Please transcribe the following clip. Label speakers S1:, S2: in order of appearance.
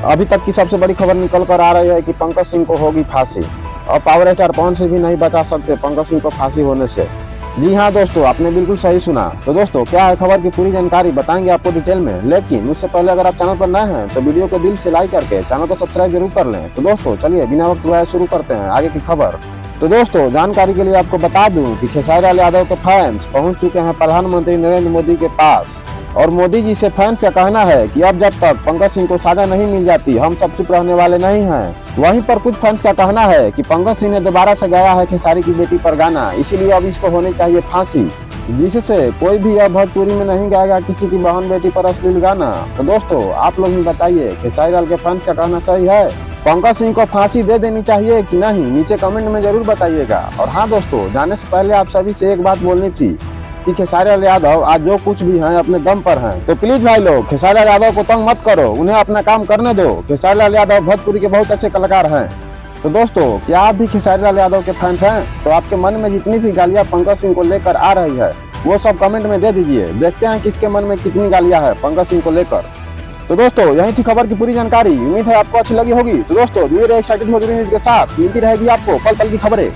S1: अभी तक की सबसे बड़ी खबर निकल कर आ रही है कि पंकज सिंह को होगी फांसी और पावर स्टार पवन सिंह भी नहीं बचा सकते पंकज सिंह को फांसी होने से। जी हाँ दोस्तों, आपने बिल्कुल सही सुना। तो दोस्तों क्या है खबर की पूरी जानकारी बताएंगे आपको डिटेल में, लेकिन उससे पहले अगर आप चैनल पर नए हैं तो वीडियो को दिल से लाइक करके चैनल को सब्सक्राइब जरूर कर लें। तो दोस्तों चलिए बिना वक्त गवाए शुरू करते हैं आगे की खबर। तो दोस्तों जानकारी के लिए आपको बता दूं कि खेसारी लाल यादव के फैंस पहुंच चुके हैं प्रधानमंत्री नरेंद्र मोदी के पास और मोदी जी से फैंस का कहना है कि अब जब तक पंकज सिंह को सजा नहीं मिल जाती हम सब चुप रहने वाले नहीं हैं। वहीं पर कुछ फैंस का कहना है कि पंकज सिंह ने दोबारा से गाया है खेसारी की बेटी पर गाना, इसीलिए अब इसको होनी चाहिए फांसी, जिससे कोई भी अब भोजपुरी में नहीं गाएगा किसी की बहन बेटी पर अश्लील गाना। तो दोस्तों आप लोग ही बताइए खेसारी लाल के फैंस का कहना सही है? पंकज सिंह को फांसी दे देनी चाहिए कि नहीं, नीचे कमेंट में जरूर बताइएगा। और हाँ दोस्तों, जाने से पहले आप सभी से एक बात बोलनी थी कि खेसारी लाल यादव आज जो कुछ भी हैं अपने दम पर हैं, तो प्लीज भाई लोग खेसारी लाल यादव को तंग मत करो, उन्हें अपना काम करने दो। खेसारी लाल यादव भोजपुरी के बहुत अच्छे कलाकार हैं। तो दोस्तों क्या आप भी खेसारी लाल यादव के फैंस हैं? तो आपके मन में जितनी भी गालियां पंकज सिंह को लेकर आ रही है वो सब कमेंट में दे दीजिए, देखते हैं किसके मन में कितनी गालियां है पंकज सिंह को लेकर। तो दोस्तों यही थी खबर की पूरी जानकारी, उम्मीद है आपको अच्छी लगी होगी। तो दोस्तों जुड़े रहिए एक्साइटेड भोजपुरी न्यूज के साथ, मिलती रहेगी आपको पल पल की खबरें।